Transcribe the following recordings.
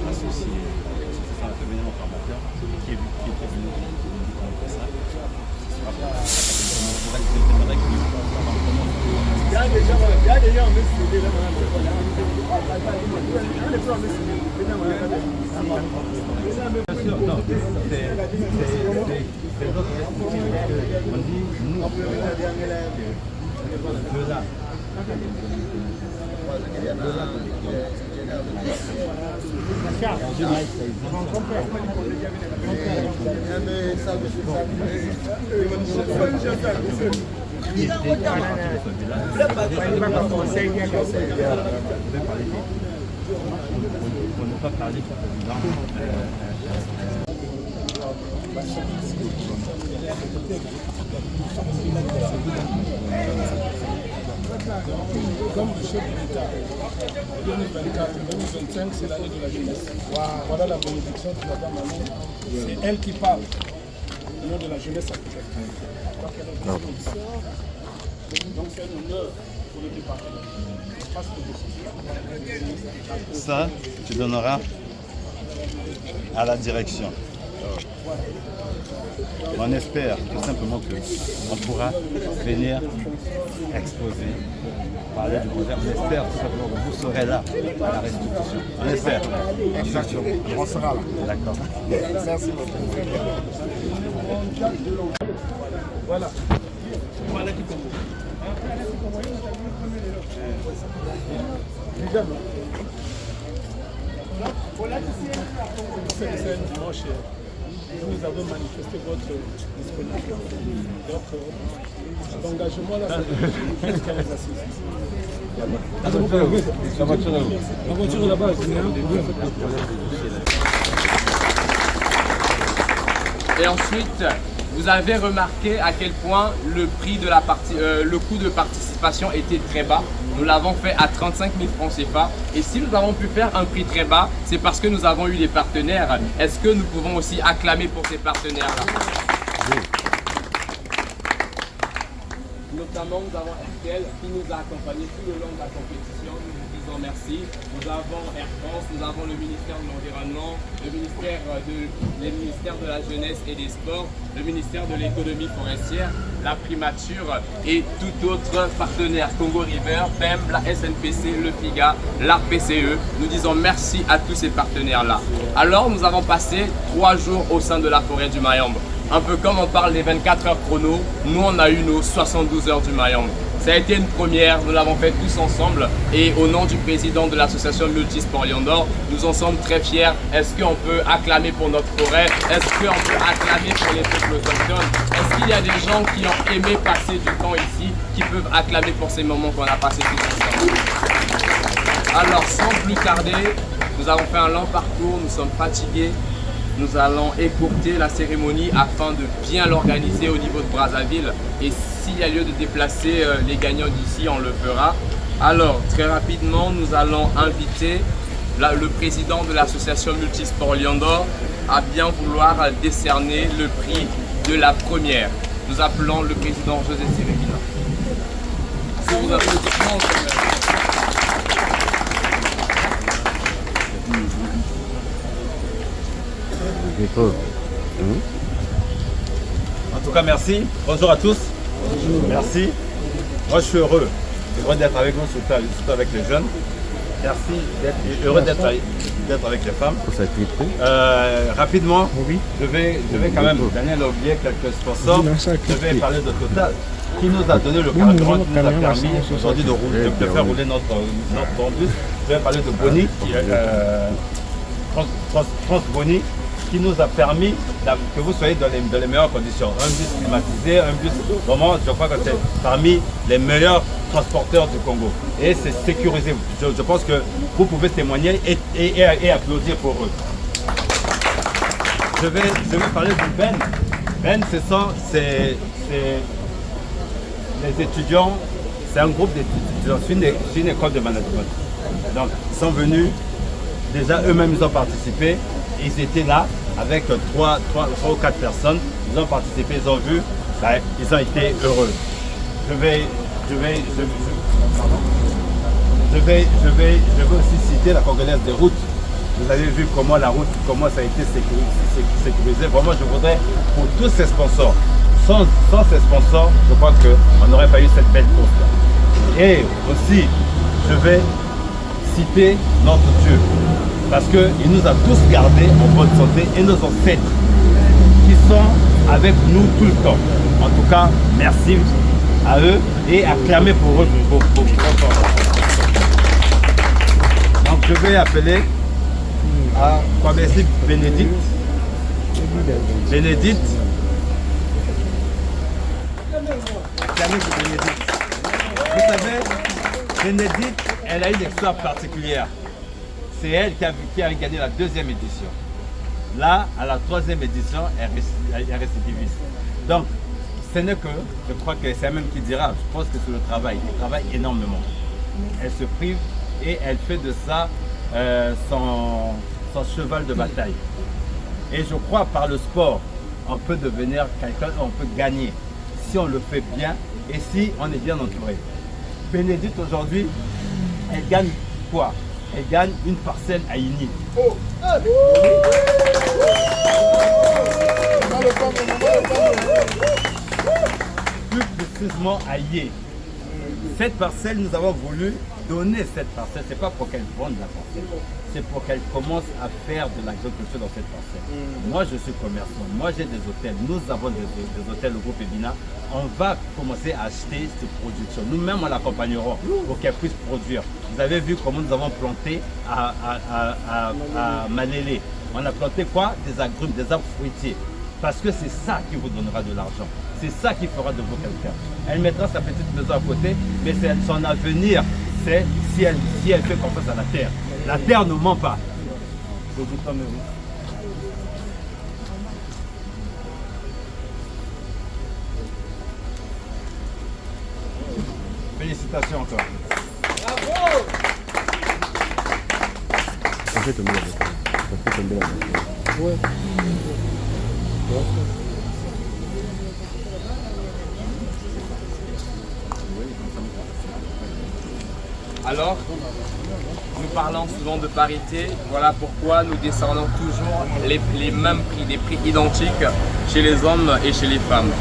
associé à un événement promoteur qui est venu montrer ça. Comme le chef de l'État, 2024-2025, c'est l'année de la jeunesse. Voilà la bénédiction de Madame Manon. C'est elle qui parle au nom de la jeunesse africaine. Donc c'est un honneur pour le département. Ça, tu donneras à la direction. On espère tout simplement qu'on pourra venir exposer, parler du projet. On espère tout simplement que vous serez là à la restitution. On espère. Exactement. On sera là. D'accord. Merci beaucoup. Voilà. Voilà qui commence. C'est un dimanche. Vous avez manifesté votre disponibilité. Donc, l'engagement là, c'est jusqu'à les assises. La voiture est là-bas. Et ensuite, vous avez remarqué à quel point le prix de le coût de participation était très bas. Nous l'avons fait à 35 000 francs CFA. Et si nous avons pu faire un prix très bas, c'est parce que nous avons eu des partenaires. Est-ce que nous pouvons aussi acclamer pour ces partenaires-là? Oui. Notamment, nous avons RTL qui nous a accompagnés tout le long de la compétition. Nous vous disons merci. Nous avons Air France, nous avons le ministère de l'Environnement, le ministère de la Jeunesse et des Sports, le ministère de l'Économie forestière, la Primature et tout autre partenaire, Congo River, PEM, la SNPC, le FIGA, l'ARPCE. Nous disons merci à tous ces partenaires-là. Alors, nous avons passé 3 jours au sein de la forêt du Mayombe. Un peu comme on parle des 24 heures chrono, nous on a eu nos 72 heures du Mayombe. Ça a été une première, nous l'avons fait tous ensemble et au nom du président de l'association Multisport Lion d'Or, nous en sommes très fiers. Est-ce qu'on peut acclamer pour notre forêt? Est-ce qu'on peut acclamer pour les peuples autochtones? Est-ce qu'il y a des gens qui ont aimé passer du temps ici, qui peuvent acclamer pour ces moments qu'on a passés tous ensemble? Alors sans plus tarder, nous avons fait un long parcours, nous sommes fatigués. Nous allons écourter la cérémonie afin de bien l'organiser au niveau de Brazzaville. Et s'il y a lieu de déplacer les gagnants d'ici, on le fera. Alors, très rapidement, nous allons inviter le président de l'association Multisport Lion d'Or à bien vouloir décerner le prix de la première. Nous appelons le président José Sérémina. Si vous applaudissements, En tout cas, merci. Bonjour à tous. Bonjour. Merci. Moi, je suis heureux d'être avec vous, surtout avec les jeunes. Merci d'être heureux d'être avec les femmes. Rapidement, je vais quand même, Daniel a oublié quelques sponsors. Je vais parler de Total, qui nous a donné le carburant, qui nous a permis aujourd'hui de faire rouler notre bus. Je vais parler de Boni, Transboni, qui nous a permis que vous soyez dans les meilleures conditions. Un bus climatisé, un bus, vraiment, je crois que c'est parmi les meilleurs transporteurs du Congo. Et c'est sécurisé. Je pense que vous pouvez témoigner et applaudir pour eux. Je vais parler du Ben. Ben, c'est les étudiants, c'est un groupe d'étudiants, c'est une école de management. Donc, ils sont venus, déjà eux-mêmes ils ont participé, ils étaient là, avec 3 ou 4 personnes. Ils ont participé, ils ont vu, ils ont été heureux. Je vais aussi citer la Congolaise des routes. Vous avez vu comment la route, comment ça a été sécurisé. Vraiment, je voudrais pour tous ces sponsors, sans ces sponsors, je crois qu'on n'aurait pas eu cette belle course-là. Et aussi, je vais citer notre Dieu, parce qu'il nous a tous gardés en bonne santé et nos ancêtres qui sont avec nous tout le temps. En tout cas, merci à eux et acclamer pour eux. Donc je vais appeler à Bénédicte. Bénédicte. Acclamez pour Bénédicte. Vous savez, Bénédicte, elle a une histoire particulière. C'est elle qui a gagné la 2e édition. Là, à la 3e édition, elle est récidiviste. Donc, ce n'est que, je crois que c'est elle-même qui dira, je pense que c'est le travail. Elle travaille énormément. Elle se prive et elle fait de ça son cheval de bataille. Et je crois par le sport, on peut devenir quelqu'un, on peut gagner si on le fait bien et si on est bien entouré. Bénédicte aujourd'hui, elle gagne quoi? Elle gagne une parcelle à Ini. Plus précisément à Yé. Cette parcelle, nous avons voulu donner cette parcelle. C'est pas pour qu'elle vende la parcelle, c'est pour qu'elle commence à faire de l'agriculture dans cette parcelle. Moi, je suis commerçant. Moi, j'ai des hôtels. Nous avons des hôtels au groupe Ebina. On va commencer à acheter ces productions. Nous-mêmes, on l'accompagnerons pour qu'elle puisse produire. Vous avez vu comment nous avons planté à Malélé. On a planté quoi? Des agrumes, des arbres fruitiers. Parce que c'est ça qui vous donnera de l'argent. C'est ça qui fera de vous quelqu'un. Elle mettra sa petite maison à côté, mais son avenir, c'est si elle fait confiance à la terre. La terre ne ment pas. Félicitations encore. Bravo! Ouais. Alors, nous parlons souvent de parité, voilà pourquoi nous descendons toujours les mêmes prix, des prix identiques chez les hommes et chez les femmes.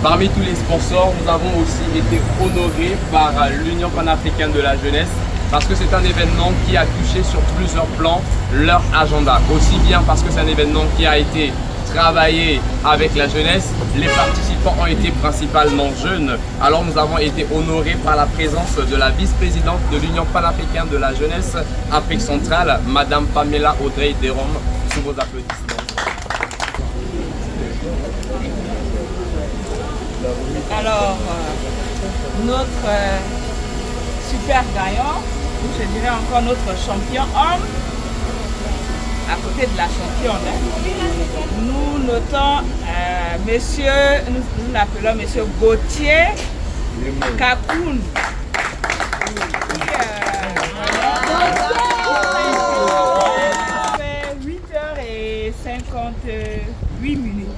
Parmi tous les sponsors, nous avons aussi été honorés par l'Union panafricaine de la jeunesse parce que c'est un événement qui a touché sur plusieurs plans leur agenda. Aussi bien parce que c'est un événement qui a été travaillé avec la jeunesse, les participants ont été principalement jeunes. Alors nous avons été honorés par la présence de la vice-présidente de l'Union panafricaine de la jeunesse Afrique centrale, Madame Pamela Audrey Derom, sous vos applaudissements. Alors, notre super gagnant, je dirais encore notre champion homme, à côté de la championne, nous notons monsieur, nous l'appelons monsieur Gauthier Kakoun. Fait 8h58.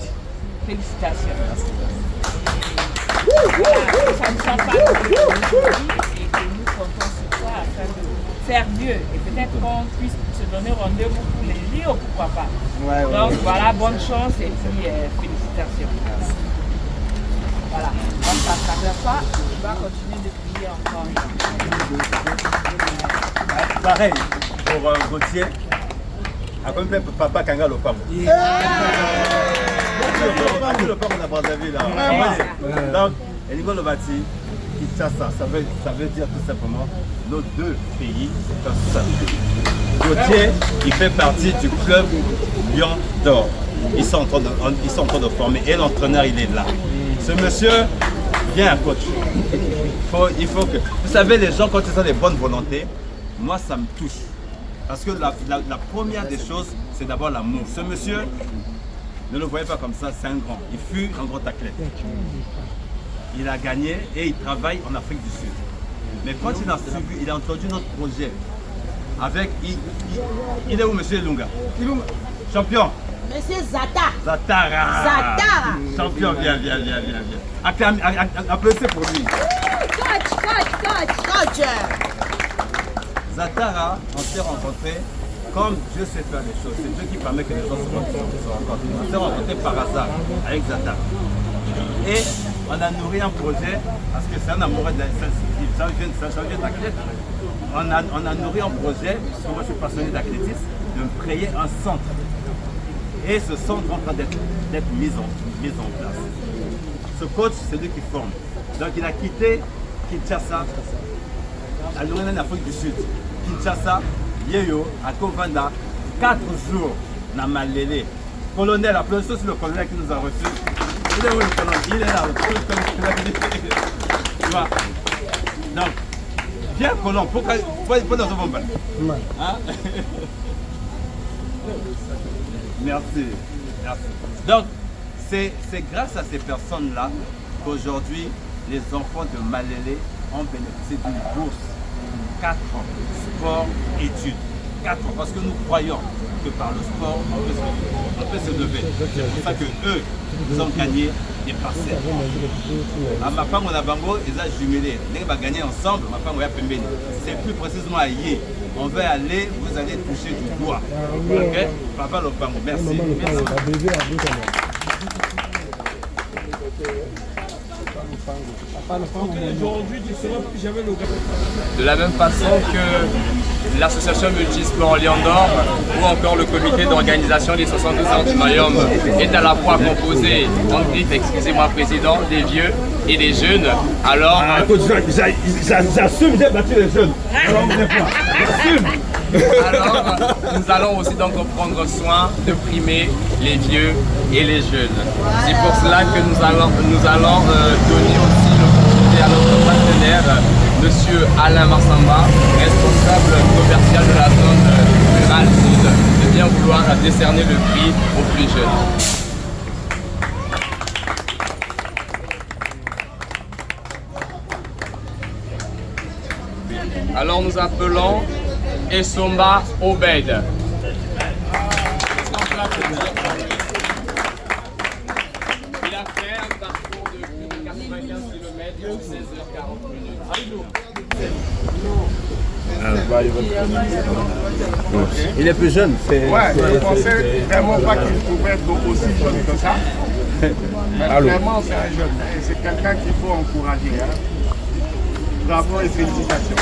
Félicitations. Voilà, ça ne sent pas et que nous comptons sur toi afin de faire mieux et peut-être qu'on puisse se donner rendez-vous pour les Rio, pourquoi pas. Donc voilà, bonne chance et puis félicitations. Voilà, on ne s'attarde pas, on va continuer de prier encore. Pareil pour Gauthier, à combien de papa Kanga le pam. Le pam de Brazzaville là. Donc, Eligo Lobati, Kinshasa, ça veut dire tout simplement nos deux pays, c'est un seul. Gauthier, il fait partie du club Lion d'Or. Ils sont en train de former et l'entraîneur il est là. Ce monsieur vient à coach. Il faut que. Vous savez, les gens quand ils ont des bonnes volontés, moi ça me touche. Parce que la première des choses, c'est d'abord l'amour. Ce monsieur, ne le voyez pas comme ça, c'est un grand. Il fut un grand athlète. Il a gagné et il travaille en Afrique du Sud. Mais quand il a suivi, il a entendu notre projet. Avec, il est où monsieur Lunga? Champion. Monsieur Zata. Zatara. Zatara. Champion, viens. Applaudissez pour lui. Coach. Zatara, on s'est rencontrés comme Dieu sait faire les choses. C'est Dieu qui permet que les gens se rencontrent. On s'est rencontrés par hasard avec Zatara. Et on a nourri un projet, parce que c'est un amoureux de la sensibilité, ça vient d'athlète. On a nourri un projet, parce que moi je suis passionné d'athlétisme, de créer un centre. Et ce centre est en train d'être mis en place. Ce coach, c'est lui qui forme. Donc il a quitté Kinshasa, à l'origine d'Afrique du Sud. Kinshasa, Yeyo, à Kovanda, 4 jours dans Malélé. Colonel, applaudissez sur le colonel qui nous a reçus. Il est où le colonel? Il est là. Tu vois? Donc, viens colon, pourquoi dans ce moment? Hein? Merci. Donc, c'est grâce à ces personnes-là qu'aujourd'hui, les enfants de Malélé ont bénéficié d'une bourse. 4 ans, sport, études. 4 ans, parce que nous croyons que par le sport, on peut se lever. C'est pour ça qu'eux, ils ont gagné des parcelles. À ma femme, on a bango, ils ont jumelé. Ils vont gagner ensemble, ma femme, on a pembé. C'est plus précisément à Yé. On va aller, vous allez toucher du bois. Ok? Papa Lopango, merci. De la même façon que l'association Multisport Lion d'Or ou encore le comité d'organisation des 72 ans du Mayom est à la fois composé, excusez-moi président, des vieux et des jeunes, alors... J'assume, j'ai battu les jeunes. Alors, nous allons aussi donc prendre soin de primer les vieux et les jeunes. C'est pour cela que nous allons donner aussi l'opportunité à notre partenaire, Monsieur Alain Massamba, responsable commercial de la zone rurale sud, de bien vouloir décerner le prix aux plus jeunes. Alors nous appelons Essomba Obed. Il a fait un parcours de plus de 95 km en 16h40 minutes. Il est plus jeune. Ouais, je pensais vraiment pas qu'il pouvait être aussi jeune que ça. Mais vraiment, c'est un jeune. Et c'est quelqu'un qu'il faut encourager. Hein. Bravo et félicitations.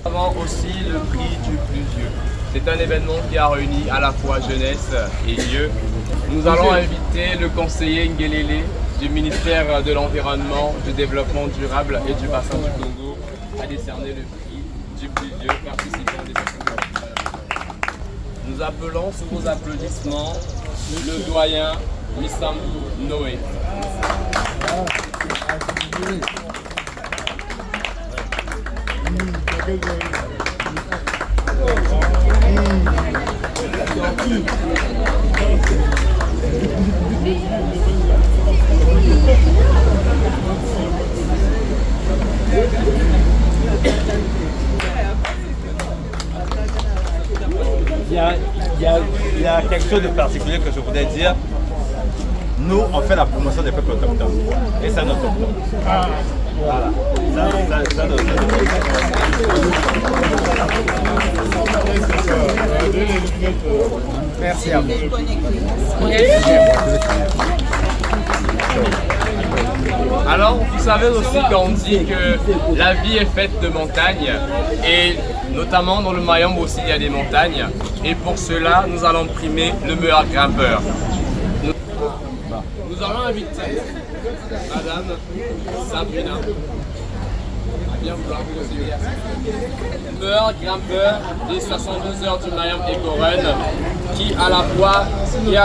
Nous avons aussi le prix du plus vieux. C'est un événement qui a réuni à la fois jeunesse et vieux. Nous allons inviter le conseiller Ngelele du ministère de l'Environnement, du Développement durable et du bassin du Congo à décerner le prix du plus vieux participant des événements. Nous appelons sous vos applaudissements le doyen Missam Noé. Il y a quelque chose de particulier que je voudrais dire. Nous, on fait la promotion des peuples autochtones. Et c'est notre plan. Voilà. Ça, Merci à vous. Alors, vous savez aussi qu'on dit que la vie est faite de montagnes et notamment dans le Mayombe aussi il y a des montagnes et pour cela nous allons primer le meilleur grimpeur. Nous allons inviter Madame Sabrina à bien vouloir procéder à ça. Meilleur grimpeur des 72 heures du Mayombe Eco-Run qui à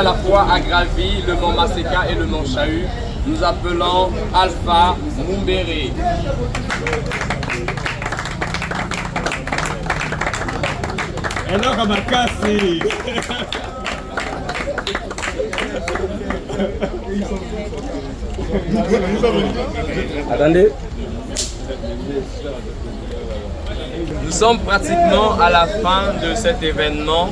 la fois a gravi le mont Maseka et le mont Chahut. Nous appelons Alpha Mumbere. Alors, à ma casse, attendez. Nous sommes pratiquement à la fin de cet événement,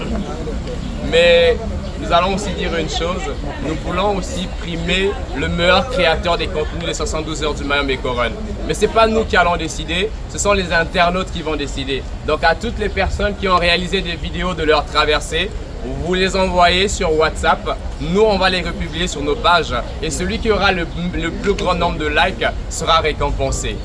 mais nous allons aussi dire une chose, nous voulons aussi primer le meilleur créateur des contenus des 72 heures du Mayombe Eco Run. Mais ce n'est pas nous qui allons décider, ce sont les internautes qui vont décider. Donc à toutes les personnes qui ont réalisé des vidéos de leur traversée, vous les envoyez sur WhatsApp, nous on va les republier sur nos pages et celui qui aura le plus grand nombre de likes sera récompensé.